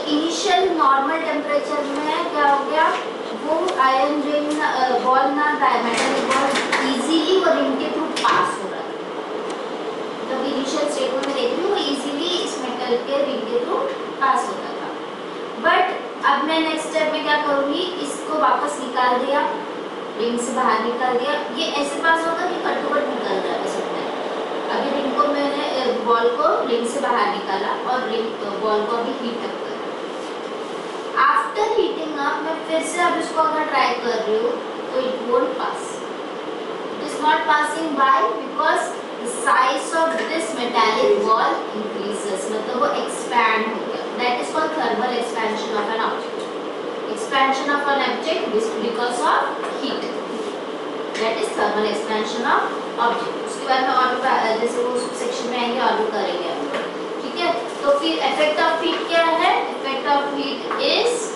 Initial normal temperature में क्या हो गया, वो आयन रिंग बॉल ना मेटालिक बॉल इजीली वो रिंग के थ्रू पास हो रहा है। जब इनिशियल स्टेट में देख रही हूँ वो इजीली इस मेटल के रिंग के थ्रू पास होता था। बट अब मैं नेक्स्ट स्टेप में क्या करूँगी, इसको वापस निकाल दिया, रिंग से बाहर निकाल दिया, ये ऐसे पास होगा कि कट टू कट निकल जाएगा सकता है। अभी रिंग को मैंने बॉल को रिंग से बाहर निकाला और रिंग बॉल को अभी हीट अप करा। आफ्टर हीटिंग अप मैं फिर से अब इसको अगर ट्राई कर रही हूँ तो it won't pass. It is not passing by because the size of this metallic ball increases, मतलब वो एक्सपैंड हो गया। That is called thermal expansion of an object. Expansion of an object because of heat, that is thermal expansion of object. उसके बाद में और जैसे वो सेक्शन में आएंगे और भी करेंगे हम लोग, ठीक है। तो फिर इफेक्ट ऑफ हीट क्या है, effect of heat is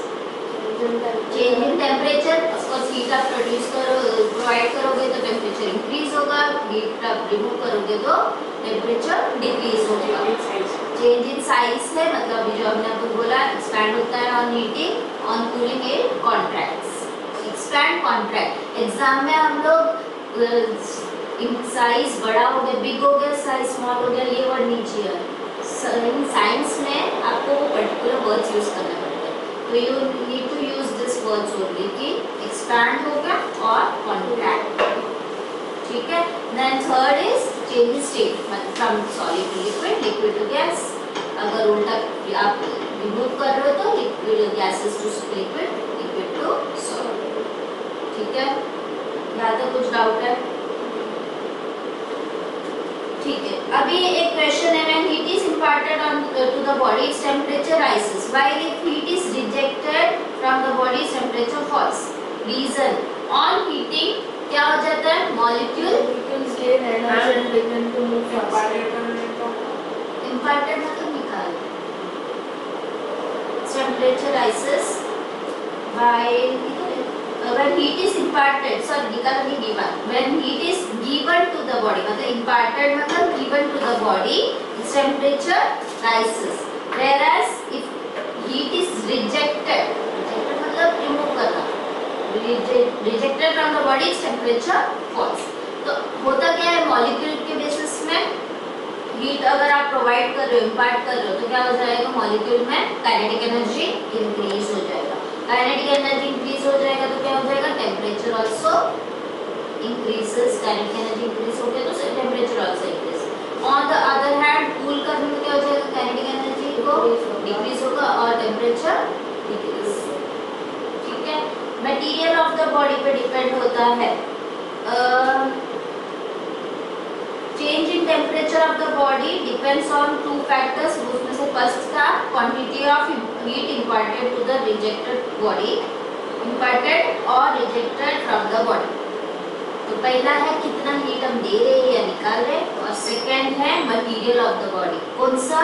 change in temperature. Of course heat आप प्रोवाइड करोगे तो टेम्परेचर इंक्रीज होगा, हीट आप रिमूव करोगे तो टेम्परेचर डिक्रीज होगा। चेंज इन साइज है, मतलब जो हमने आपको बोला एक्सपैंड होता है on heating, on cooling it contracts. Expand contract, exam में हम लोग साइज बड़ा हो गया, बिग हो गया, साइज स्मॉल हो गया, ये वर्ड नहीं चाहिए। साइंस में आपको वो पर्टिकुलर वर्ड्स यूज करना पड़ता है, तो you need to use this words only कि एक्सपैंड हो गया और कॉन्ट्रैक्ट, ठीक है। Then third is change in state, मतलब from solid to liquid, liquid to gas. अगर उल्टा आप रिमूव कर रहे हो तो liquid gases to liquid, liquid to solid, ठीक है। यहाँ तक कुछ डाउट है? ठीक है। अभी एक क्वेश्चन है, when heat is imparted on to the body its temperature rises, while if heat is rejected from the body its temperature falls. Reason, on heating क्या हो जाता है, मॉलिक्यूल इम्पार्टेड मतलब निकाल, temperature rises while when heat is imparted, sorry निकालेंगे given, when heat is given to the body, मतलब imparted मतलब given to the body its temperature rises, whereas if heat is rejected, rejected मतलब remove करना, rejected from the body its temperature falls। तो होता क्या है, molecule के basis में हीट अगर आप प्रोवाइड कर रहे हो, इम्पार्ट कर रहे हो, तो क्या हो जाएगा, मॉलिक्यूल में काइनेटिक एनर्जी इंक्रीज हो जाएगा। काइनेटिक एनर्जी इंक्रीज हो जाएगा तो क्या हो जाएगा, temperature also increases. Kinetic energy increase हो गया तो temperature also increase. On the other hand cool करने में क्या हो जाएगा, काइनेटिक एनर्जी को डिक्रीज होगा और टेम्परेचर डिक्रीज, ठीक है। मटेरियल ऑफ द बॉडी पे डिपेंड होता है। Change in temperature of the body depends on two factors, उसमें से फर्स्ट था quantity of heat imparted to the rejected body, imparted और रिजेक्टेड फ्रॉम द बॉडी। तो पहला है कितना हीट हम दे रहे हैं या निकाल रहे हैं, और सेकंड है मटेरियल ऑफ द बॉडी, कौन सा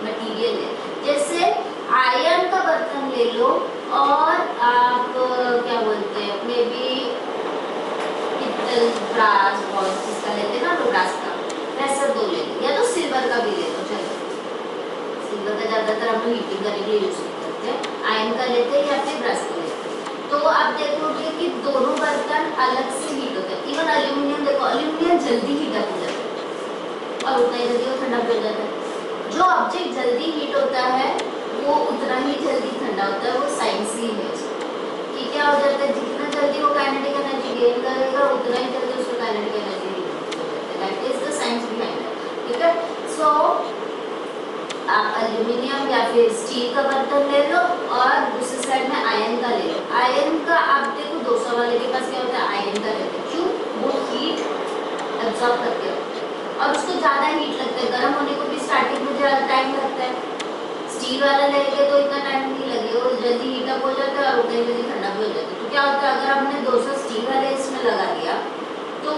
मटेरियल है। जैसे आयरन का बर्तन ले लो और आप क्या बोलते हैं, मे बी पित्तल, ब्रास, बहुत इसका लेते हैं ना तो ब्रास का, वैसा दो ले लो, या तो सिल्वर का भी ले लो, चलो सिल्वर का ज़्यादातर हम लोग हीटिंग करने के लिए यूज करते हैं, आयरन का लेते हैं या फिर ब्रास का लेते हैं। तो आप देखोगे कि दोनों बर्तन अलग से हीट होते हैं। इवन एल्यूमिनियम देखो, एल्यूमिनियम जल्दी हीट अप हो जाता है और उतना ही जल्दी वो ठंडा हो जाता है। जो ऑब्जेक्ट जल्दी हीट होता है वो उतना ही जल्दी ठंडा होता है, वो साइंस ही है कि क्या हो जाता है, जितना जल्दी वो काइनेटिक एनर्जी गेन करेगा उतना ही जल्दी उसको काइनेटिक एनर्जी हो जाता है। That is the science behind it, ठीक है। सो आप एल्यूमिनियम या फिर स्टील का बर्तन ले लो और दूसरी साइड में आयरन का ले लो। आयरन का आप देखो 200 वाले के पास क्या होता है, आयरन का रहता है, क्यों, वो हीट एब्जॉर्ब करके और उसको ज़्यादा हीट लगता है, गर्म होने को भी स्टार्टिंग में ज़्यादा टाइम लगता है। स्टील वाला लेंगे तो इतना टाइम नहीं लगेगा, वो जल्दी हीट अप हो जाता है और उतना ही जल्दी ठंडा भी हो जाता है। तो क्या होता है, अगर हमने 200 स्टील वाले इसमें लगा दिया तो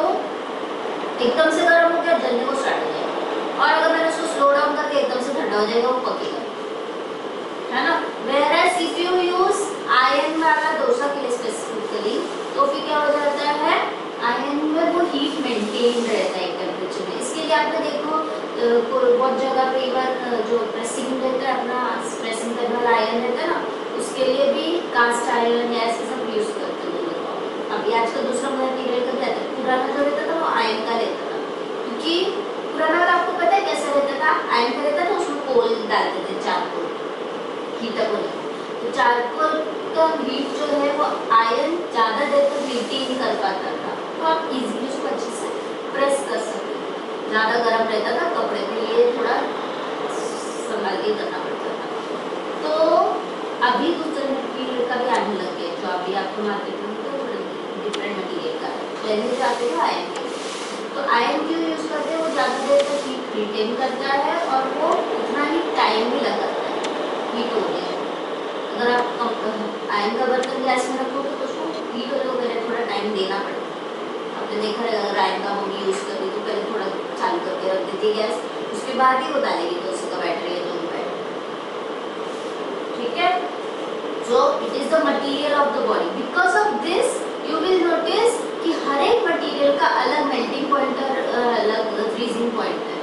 एकदम से गर्म हो गया, जलने को स्टार्ट हो जाएगा, और अगर मैंने उसको स्लो डाउन करके एकदम से ठंडा हो जाएगा, वो पकेगा, है ना। Whereas if you use iron वाला डोसा के लिए स्पेसिफिकली, तो फिर क्या हो जाता है, आयरन में वो हीट मेंटेन रहता है टेम्परेचर में। इसके लिए आपने देखो बहुत जगह पे इवन जो प्रेसिंग रहता है, अपना प्रेसिंग करने वाला आयरन है कास्ट आयरन या ऐसे सब यूज करते हैं लोग। अभी आज का दूसरा मटेरियल का क्या था, पुराना जो रहता था वो आयरन का रहता था, क्योंकि पुराना वाला आपको पता है कैसा रहता था, आयरन का रहता था, उसमें कोल डालते थे, चारकोल हीटर को, तो चारकोल का हीट जो है वो आयरन ज़्यादा देर तक रिटेन कर पाता था, तो आप इजीली उसको अच्छे से प्रेस कर सकते हैं। ज़्यादा गर्म रहता था कपड़े पे, ये थोड़ा संभाल के करना पड़ता था। तो अभी दूसरे मटेरियल का भी आने लग गया, जो अभी आपको मार्केट में डिफरेंट मटेरियल का है, पहले जाते थे आयरन के, तो आयरन क्यों यूज़ करते हैं, वो ज़्यादा देर तक हीट रिटेन करता है और वो उतना ही टाइम भी लगाता है हीट होने में। अगर आप आयरन का बर्तन गैस में रखोगे तो उसको हीट होने को पहले थोड़ा टाइम देना पड़ेगा। आपने देखा है अगर आयरन का होगी यूज़ करी तो पहले थोड़ा चालू करके रख देती है गैस, उसके बाद ही वो डालेगी तो उसका बैटरी है, जो भी बैटरी, ठीक है। So it is the material of the body, because of this you will notice कि हर एक मटेरियल का अलग मेल्टिंग पॉइंट और अलग फ्रीजिंग पॉइंट है,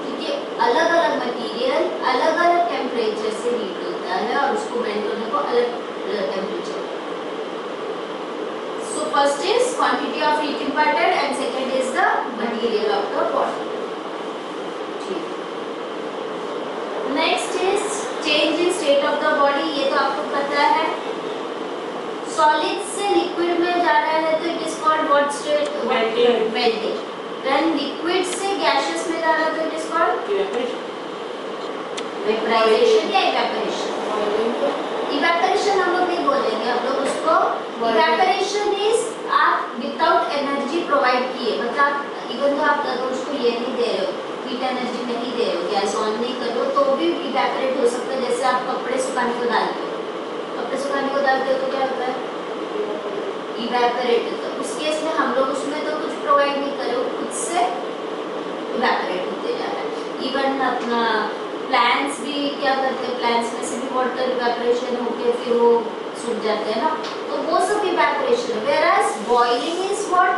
क्योंकि अलग अलग मटेरियल अलग अलग टेम्परेचर से हीट होता है और उसको मेल्ट होने को अलग temperature. So first is quantity of heat imparted and second is the material of the body. Next is change in state of the body, ये तो आपको पता है। Solid से liquid में जा रहा है तो it is called what state? Melting. When liquid से gaseous में जा रहा है तो it is called vaporization या evaporation? इवेपोरेशन हम लोग नहीं बोलेंगे, हम लोग उसको इवेपोरेशन इज आप विदाउट एनर्जी प्रोवाइड किए, मतलब इवन तो आप अगर उसको ये नहीं दे रहे हो, हीट एनर्जी नहीं दे रहे हो, गैस ऑन नहीं कर रहे हो, तो भी इवेपोरेट हो सकता है। जैसे आप कपड़े सुखाने को डालते हो, कपड़े सुखाने को डालते हो तो क्या होता है, इवेपोरेट। तो उस केस में हम लोग उसमें तो कुछ प्रोवाइड नहीं कर रहे हो, खुद से इवेपोरेट होते जा रहा है। इवन अपना प्लांट्स भी क्या करते हैं, प्लांट्स में से भी वाटर इवेपोरेशन होके फिर वो सूख जाते हैं ना, तो वो सब इवेपोरेशन है। Whereas boiling is what,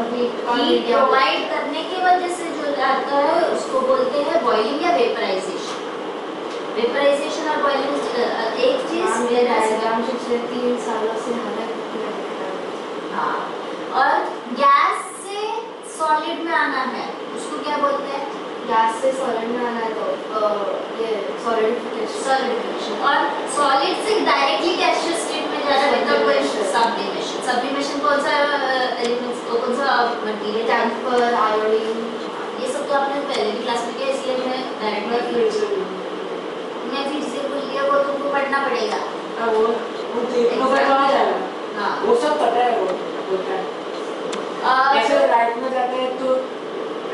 heat provide करने की वजह से जो आता है उसको बोलते हैं बॉइलिंग या वेपराइजेशन। वेपराइजेशन और बॉइलिंग एक चीज डायग्राम पिछले 3 सालों से हाँ, और गैस से सॉलिड में आना है उसको क्या बोलते हैं, गैस से सॉलिड में आना है तो ये सॉलिडिफिकेशन, और सॉलिड से डायरेक्टली गैसियस स्टेट में जा रहा है विदाउट कोई सब्लिमेशन। सब्लिमेशन कौन सा एलिमेंट्स को, कौन सा मटेरियल, टेम्पर, आयोडीन, ये सब तो आपने पहले भी क्लास में किया, इसलिए मैं डायरेक्ट मैं फिर से भूल गया, वो तुमको पढ़ना पड़ेगा। वो देखने को कहाँ जाएगा, हाँ वो सब पता है, वो होता है। ऐसे राइट में जाते हैं तो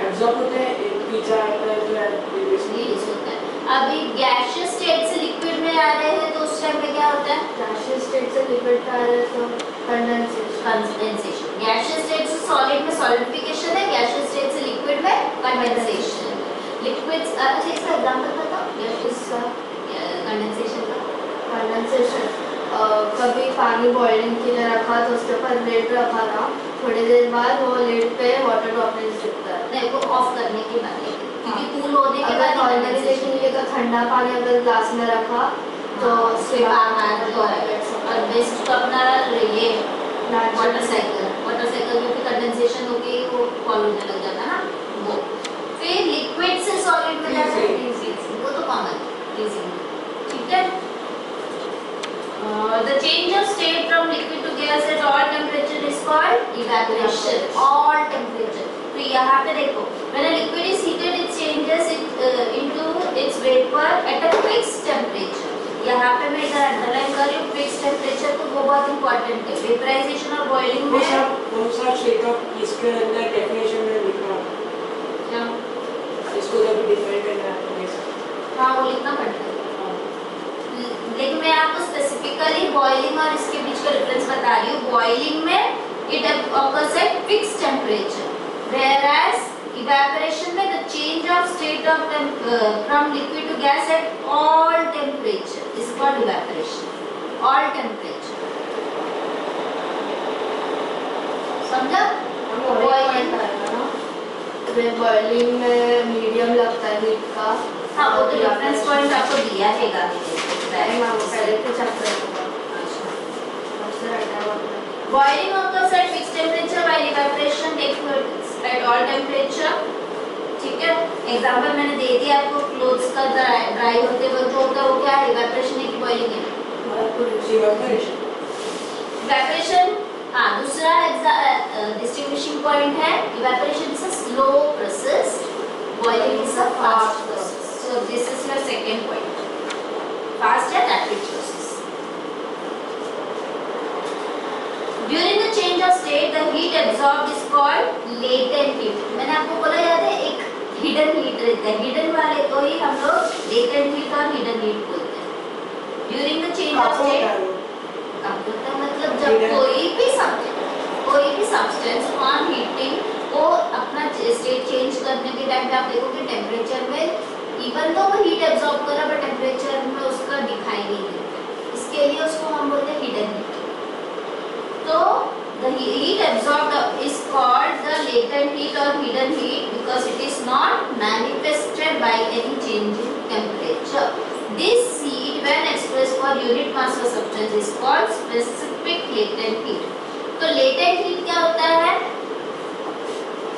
एब्जॉर्ब होते हैं, एक पीछा आता है तो रिलीज होता है। अभी गैसियस स्टेट से लिक्विड में आ रहे हैं तो उस टाइम पे क्या होता है, गैसियस स्टेट से लिक्विड में आ रहे हैं तो कंडेंसेशन। गैसियस स्टेट से सॉलिड में सॉलिडिफिकेशन है, गैसियस स्टेट से लिक्विड में कंडेंसेशन। लिक्विड्स, अच्छा इसका एग्जांपल बताओ, गैसियस का कंडेंसेशन का। कंडेंसेशन कभी पानी बॉइलिंग के लिए रखा तो उसके ऊपर लिड रखा था, थोड़ी देर बाद वो लिड पे वाटर ड्रॉपलेट्स दिखता है, नहीं वो ऑफ करने के बाद, क्योंकि कूल होने के बाद नॉर्मली लेकिन तो ठंडा पानी अगर ग्लास में रखा तो उसके बाद और बेस्ट तो अपना ये वाटर साइकिल में भी कंडेंसेशन होके वो फॉल होने लग जाता है ना वो। फिर लिक्विड से सॉलिड में जाता है, वो तो कॉमन है, ठीक है। The change of state from liquid to gas at all temperature is called evaporation. All temperature. तो यहाँ पे देखो, when a liquid is heated, it changes into its vapor at a fixed temperature. यहाँ पे मैं इधर अंडरलाइन कर रही हूँ fixed temperature, तो वो बहुत important है। Vaporization और boiling में कौन सा state of इसके अंदर definition में लिखा है क्या, इसको जब डिफाइन करना है हाँ वो लिखना पड़ता है, लेकिन मैं आपको स्पेसिफिकली बॉइलिंग और इसके बीच का डिफरेंस बता रही हूँ। बॉइलिंग में it occurs at fixed temperature, whereas evaporation में the change of state of from liquid to gas at all temperature is called evaporation. All temperature. समझा? बॉइलिंग में मीडियम लगता है हीट का, हाँ वो तो रेफरेंस पॉइंट आपको दिया है टाइम आप पहले के chapter Boiling occurs at fixed temperature while evaporation takes place at all temperature. ठीक है, एग्जाम्पल मैंने दे दिया आपको, क्लोथ्स का ड्राई होते वक्त जो होता है वो क्या है, इवेपोरेशन है कि बॉइलिंग है? इवेपोरेशन। हाँ, दूसरा डिस्टिंग्विशिंग पॉइंट है, evaporation is a slow process, boiling is a fast process. So this is your second point, fast या rapid process. During the change of state, the heat absorbed is called latent heat. मैंने आपको बोला याद है, एक hidden heat रहता है, hidden वाले को ही हम लोग latent heat और hidden heat बोलते हैं. During the change of state, कब होता है मतलब जब कोई भी substance on heating वो अपना state change करने के टाइम पे आप देखोगे टेम्परेचर में even though वो heat absorb कर रहा है but टेम्परेचर में उसका दिखाई नहीं देता, इसके लिए उसको हम बोलते हैं hidden heat. So the heat absorbed is called the latent heat or hidden heat because it is not manifested by any change in temperature. This heat when expressed for unit mass of substance is called specific latent heat. तो latent heat क्या होता है?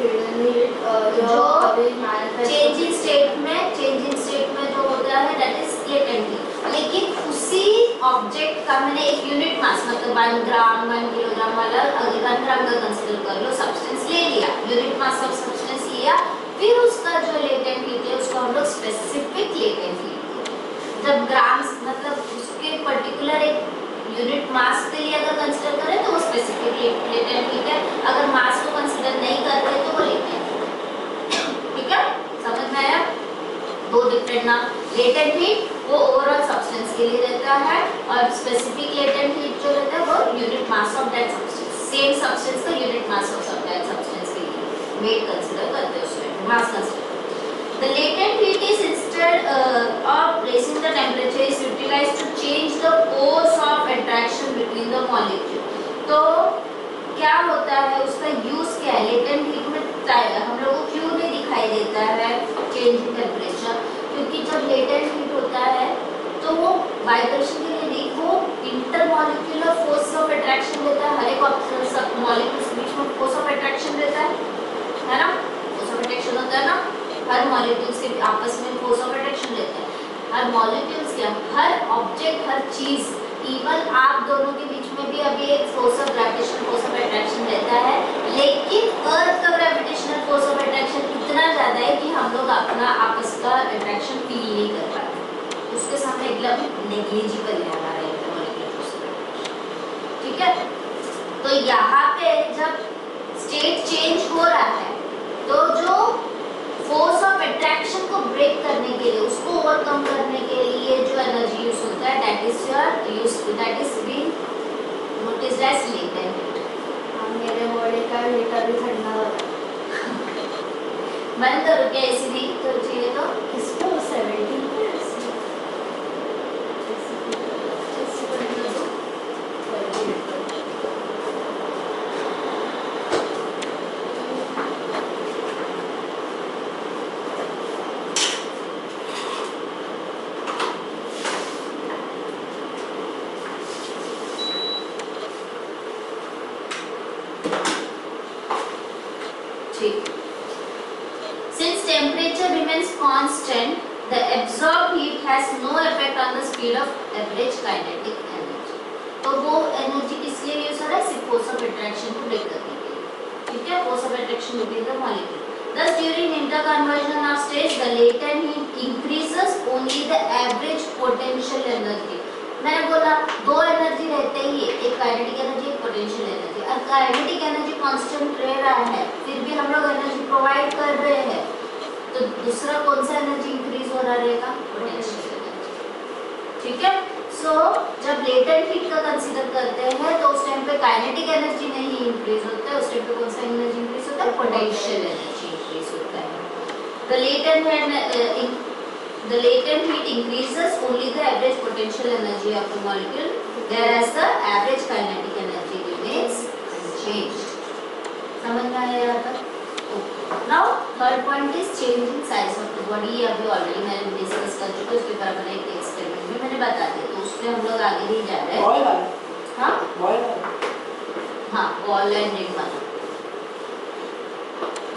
hidden heat जो अभी manifest change in state में जो होता है that is latent heat. लेकिन उसी ऑब्जेक्ट का मैंने एक यूनिट मास मतलब 1 ग्राम 1 किलोग्राम वाला अगर 1 ग्राम का कंसीडर कर लो, सब्सटेंस ले लिया, यूनिट मास ऑफ सब्सटेंस लिया, फिर उसका जो लेटेंट हीट है उसको हम लोग स्पेसिफिक लेटेंट हीट. जब ग्राम्स मतलब उसके पर्टिकुलर एक यूनिट मास के लिए अगर कंसीडर करें तो वो स्पेसिफिक लेटेंट हीट है, अगर मास को कंसीडर नहीं करते तो वो लेटेंट. ठीक है, समझ में आया? दो डिफरेंट नाम. लेटेंट हीट वो ओवरऑल सब्सटेंस के लिए रहता है और स्पेसिफिक लेटेंट हीट जो रहता है वो unit mass of that substance, same substance का unit mass of that substance के लिए वेट कंसीडर करते हैं, उसमें mass consider. The latent heat is instead of raising the temperature is utilized to change the force of attraction between the molecule. तो क्या होता है, उसका यूज क्या है? लेटेंट हीट में हम लोगों को क्यों नहीं दिखाई देता है चेंज इन टेम्परेचर? क्योंकि जब लेटेंट हीट होता है तो वो वाइब्रेशन के लिए नहीं, वो इंटरमॉलिक्यूलर फोर्स ऑफ अट्रैक्शन देता है. हर एक सब मॉलिक्यूल्स के बीच में फोर्स ऑफ अट्रैक्शन देता है ना? फोर्स ऑफ अट्रैक्शन होता है ना, हर मॉलिक्यूल्स के आपस में फोर्स ऑफ अट्रैक्शन देते हैं. हर मॉलिक्यूल्स के, हर ऑब्जेक्ट, हर चीज, इवन आप दोनों के बीच में भी अभी एक force of gravitational force of attraction रहता है, लेकिन अर्थ का ग्रेविटेशनल फोर्स ऑफ अट्रैक्शन इतना ज़्यादा है कि हम लोग अपना आपस का अट्रैक्शन फील नहीं कर पाते, उसके सामने एकदम नेग्लिजिबल है हमारा इलेक्ट्रोमॉलिक्यूलर फोर्स ऑफ अट्रैक्शन. ठीक है, तो यहाँ पे जब स्टेट चेंज हो रहा है तो जो फोर्स ऑफ अट्रैक्शन को ब्रेक करने के लिए, उसको ओवरकम करने के लिए जो एनर्जी यूज होता है that is being noticed as latent heat. मेरे बॉडी का हीटर भी ठंडा हो रहा है. बंद करो क्या ऐसी नहीं तो चाहिए तो इसको 70 Since temperature remains constant, the absorbed heat has no effect on the speed of average kinetic energy. तो वो एनर्जी किस लिए यूज हो रहा है? सिर्फ फोर्स ऑफ अट्रैक्शन को ब्रेक करने के लिए. ठीक है, force of attraction between the molecule. Thus during interconversion of states, the latent heat increases only the average potential energy. मैंने बोला दो एनर्जी रहते ही है, एक काइनेटिक एनर्जी, एक पोटेंशियल एनर्जी. अब काइनेटिक एनर्जी कांस्टेंट रह रहा है, फिर भी हम लोग एनर्जी प्रोवाइड कर रहे हैं, तो दूसरा कौन सा एनर्जी इंक्रीज हो रहा रहेगा? Potential energy. ठीक है, सो जब लेटेंट हीट का कंसीडर करते हैं तो उस टाइम पे काइनेटिक एनर्जी नहीं इंक्रीज होता है, उस टाइम पे कौन सा एनर्जी इंक्रीज होता है? पोटेंशियल एनर्जी इंक्रीज होता है. The latent heat increases only the average potential energy of the molecule, whereas the average kinetic energy remains unchanged. समझ में आया यहाँ तक? Now third point is change in size of the body. ये अभी already मैंने डिस्कस कर चुकी हूँ, उसके ऊपर अपने एक एक्सपेरिमेंट में मैंने बता दिया. इसलिए हम लोग आगे नहीं जा रहे हैं। बॉयल वाला, हाँ बॉयल वाला। हाँ, बॉल एंड रिंग वाला।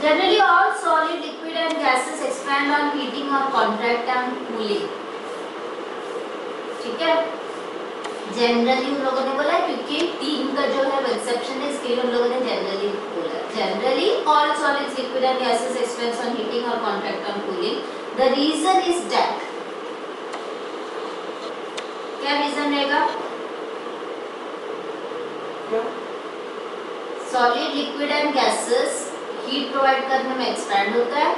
Generally, all solid, liquid and gases expand on heating or contract and cooling. ठीक है? जनरली उन लोगों ने बोला है क्योंकि 3 का जो है एक्सेप्शन है, इसके लिए उन लोगों ने जनरली बोला है। Generally all solids liquid and gases expands on heating और contract on cooling. The reason is that, क्या रीजन रहेगा? Solid liquid and gases heat provide करने में एक्सपैंड होता है,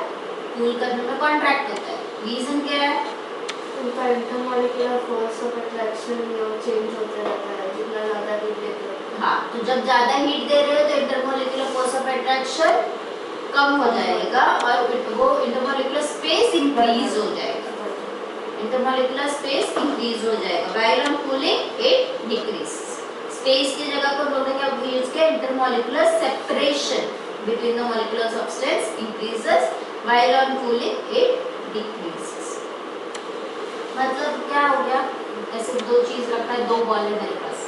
कूल करने में कॉन्ट्रैक्ट होता है। रीजन क्या है? उनका intermolecular force of attraction change होता रहता है जितना ज़्यादा हीट देते हो। हाँ, तो जब ज्यादा हीट दे रहे हो तो इंटरमॉलिक्यूलर फोर्स ऑफ अट्रैक्शन कम हो जाएगा और वो इंटरमॉलिक्यूलर स्पेस इंक्रीज हो जाएगा। इंटरमॉलिक्यूलर स्पेस इंक्रीज हो जाएगा। While on cooling it decrease. Space की जगह पर लोगों ने क्या यूज किया? Intermolecular separation between the molecular substance increases, while on cooling it decreases. मतलब क्या हो गया? ऐसे दो चीज रखा है, 2 बॉल है मेरे पास,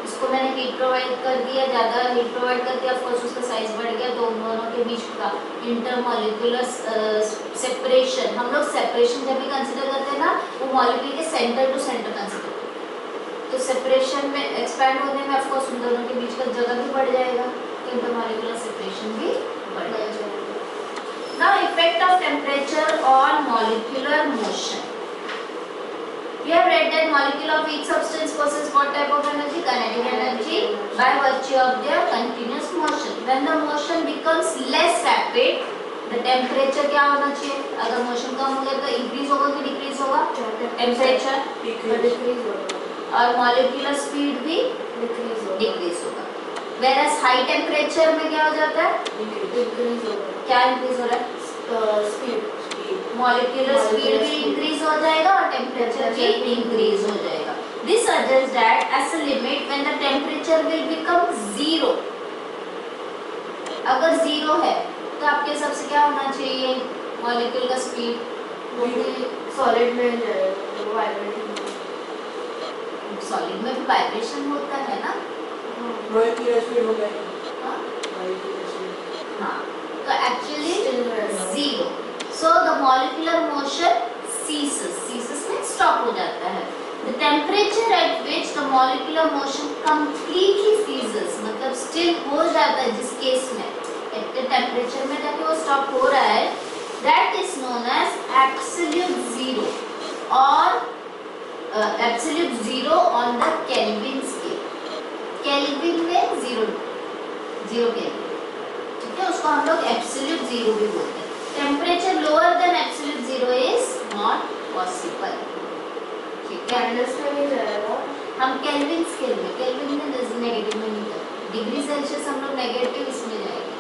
इसको मैंने हीट प्रोवाइड कर दिया, ज़्यादा हीट प्रोवाइड कर दिया, ऑफ कोर्स उसका साइज बढ़ गया, तो उन दोनों के बीच का इंटरमॉलिक्यूलर सेपरेशन, हम लोग सेपरेशन जब भी कंसिडर करते हैं ना, वो मॉलिक्यूल के सेंटर टू सेंटर कंसिडर करते हैं। तो सेपरेशन में एक्सपैंड होने में ऑफ कोर्स उन दोनों के बीच का जगह भी बढ़ जाएगा, तो इंटरमॉलिक्यूलर सेपरेशन भी बढ़ जाएगा। Now effect of temperature on molecular motion. We have read that molecule of each substance possess what type of energy? Kinetic energy by virtue of their continuous motion. When the motion becomes less rapid, the temperature क्या होना चाहिए? अगर motion कम हो गया तो increase होगा कि decrease होगा? Temperature डिक्रीज होगा और molecular speed भी decrease होगा। Whereas high temperature में क्या हो जाता है? डिक्रीज होगा। क्या increase हो रहा है? स्पीड मॉलिक्यूलर स्पीड भी इंक्रीज हो जाएगा और टेम्परेचर भी इंक्रीज हो जाएगा। This suggest that as a limit when the temperature will become 0, अगर 0 है तो आपके हिसाब से क्या होना चाहिए? मॉलिक्यूल का स्पीड सॉलिड में जाएगा, वाइब्रेशन। सॉलिड में भी वाइब्रेशन होता है ना? मॉलिक्यूलर स्पीड हो गया। हाँ, मॉलिक्यूलर स्पीड। हाँ, तो actually 0। So the molecular motion ceases means stop हो जाता है। The temperature at which the molecular motion completely ceases, मतलब still हो जाता है जिस केस में at the temperature में जाके वो stop हो रहा है, that is known as absolute zero or absolute zero on the Kelvin scale. Kelvin में zero Kelvin, ठीक है, उसको हम लोग absolute zero भी बोलते हैं। Temperature lower than absolute zero is not possible, ठीक है? में भी जाएगा। हम केल्विन स्केल में, केल्विन में नेगेटिव में नहीं करते, डिग्री सेल्सियस हम लोग नेगेटिव इसमें जाएंगे।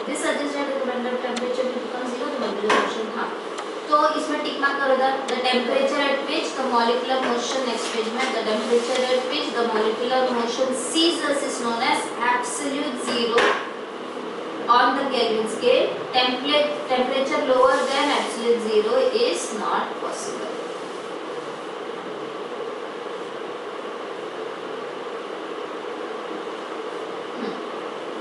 This suggests that when the temperature becomes 0, the molecular motion, हाँ, तो इसमें टिक मार्क करो इधर। The temperature at which the molecular motion, next page में, the temperature at which the molecular motion ceases is known as absolute zero on the Kelvin scale. Temperature lower than absolute zero is not possible.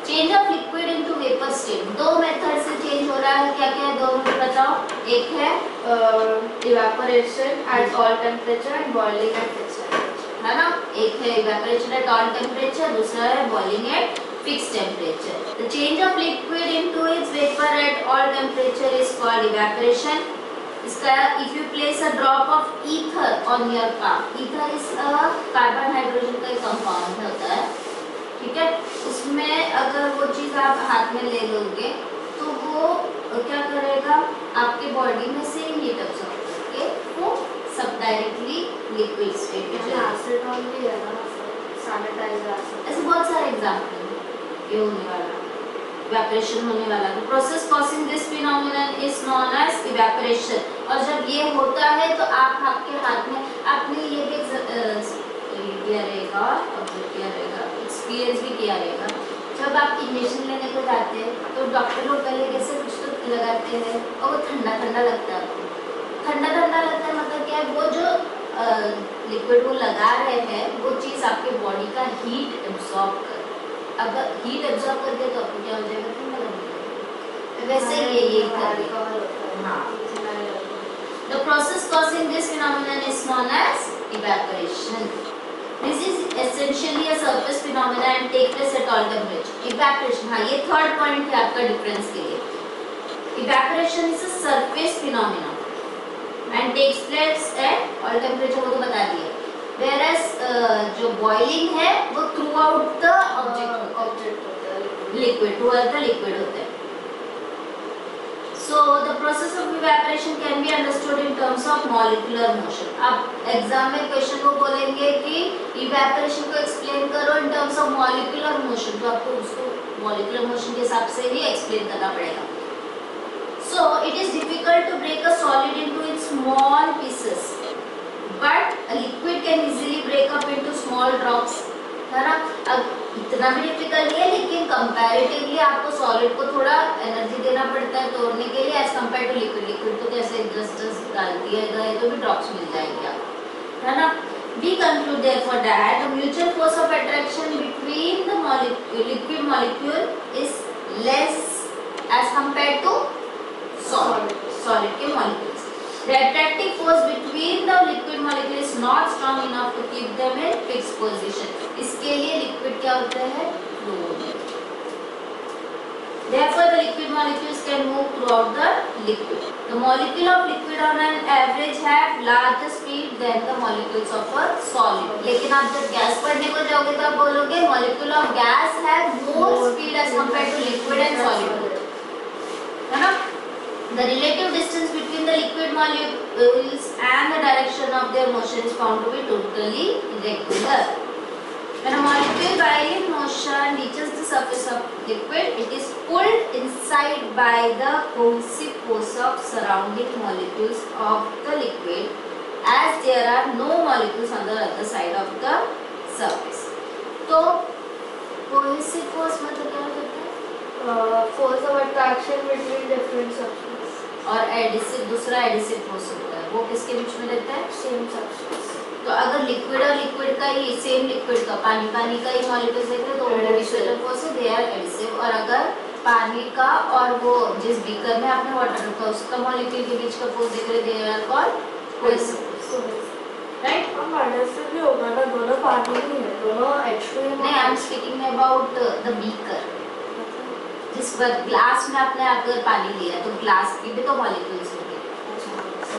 Change of liquid into vapour state, 2 method से change हो रहा है। क्या क्या है दोनों में बताओ? एक है evaporation at all temperature and boiling at fixed temperature, है ना? एक है इवेपोरेशन एट ऑल टेम्परेचर, दूसरा है boiling at fixed temperature. The change of liquid into its vapor at all temperature is called evaporation. इसका if you place a drop of ether on your palm, ether is a carbon hydrogen का एक compound होता है, ठीक है? उसमें अगर वो चीज़ आप हाथ में ले लोगे तो वो क्या करेगा? आपके बॉडी में से हीट अब्सॉर्ब करके वो सब डायरेक्टली लिक्विड स्टेट में चला। एसीटोन भी है ना, सैनिटाइजर, ऐसे बहुत सारे एग्जाम्पल ये होने वाला, इवेपोरेशन होने वाला। तो process causing this phenomenon is known as evaporation. और जब ये होता है तो आप आपके हाथ में, आपने ये भी किया रहेगा, किया रहेगा, एक्सपीरियंस भी किया रहेगा। जब आप इंजेक्शन लेने को जाते हैं तो डॉक्टर लोग पहले कैसे कुछ तो लगाते हैं और वो ठंडा ठंडा लगता है, आपको ठंडा ठंडा लगता है लिक्विड वो लगा रहे हैं वो चीज़ आपके बॉडी का हीट एब्जॉर्ब कर, अगर हीट एब्जॉर्ब कर दे तो आपको क्या हो जाएगा, ठंडा लग जाएगा। वैसे ये कर हाँ। The process causing this phenomenon is known as evaporation. This is essentially a surface phenomena and take place at all temperature. Evaporation, हाँ ये थर्ड पॉइंट है आपका डिफरेंस के लिए। Evaporation is a surface phenomena and takes place at all temperature, वो तो बता दिया। Whereas जो boiling है वो throughout the object होता है, liquid, throughout the liquid होता है। So the process of evaporation can be understood in terms of molecular motion. अब एग्जाम में क्वेश्चन को बोलेंगे कि evaporation को एक्सप्लेन करो in terms of molecular motion, तो आपको उसको molecular motion के हिसाब से ही एक्सप्लेन करना पड़ेगा। So it is difficult to break a solid into its small pieces, but a liquid can easily break up into small drops, है ना। अब इतना भी डिफिकल्ट नहीं है, लेकिन कंपैरेटिवली आपको सॉलिड को थोड़ा एनर्जी देना पड़ता है तोड़ने के लिए as compare to liquid. Liquid तो कैसे जस्ट डाल दिया गया तो भी ड्रॉप्स मिल जाएंगे आपको, है ना। We conclude therefore that the mutual force of attraction between the liquid molecule is less as compared to solid के molecules. The attractive force between the liquid molecule is not strong enough to keep them in fixed position. इसके लिए liquid क्या होता है, flow होता है। Therefore, the liquid molecules can move throughout the liquid. The molecule of liquid on an average have larger speed than the molecules of a solid. लेकिन आप जब गैस पढ़ने को जाओगे तो आप बोलोगे molecule of gas have more speed as compared to liquid and solid, है ना। The relative distance between the liquid molecules and the direction of their motion is found to be totally irregular. When a molecule while in motion reaches the surface of liquid, it is pulled inside by the cohesive force of surrounding molecules of the liquid, as there are no molecules on the other side of the surface. तो cohesive force मतलब क्या होता है? Force of attraction between different substances. और adhesive, दूसरा adhesive force होता है, वो किसके बीच में रहता है, सेम सब्सटेंस। तो अगर लिक्विड और लिक्विड का ही, सेम लिक्विड का पानी का ही मॉलिक्यूल्स देखें तो उनके बीच में फोर्स है, दे आर एडिसिव। और अगर पानी का और वो जिस बीकर में आपने वाटर रखा उसका मॉलिक्यूल के बीच का फोर्स देख रहे, they are called cohesive, right. हम एडिसिव भी होगा ना, दोनों पानी ही है, दोनों H2 नहीं, I am speaking about the beaker, जिस पर ग्लास में आपने अगर पानी लिया तो ग्लास की भी तो मॉलिक्यूल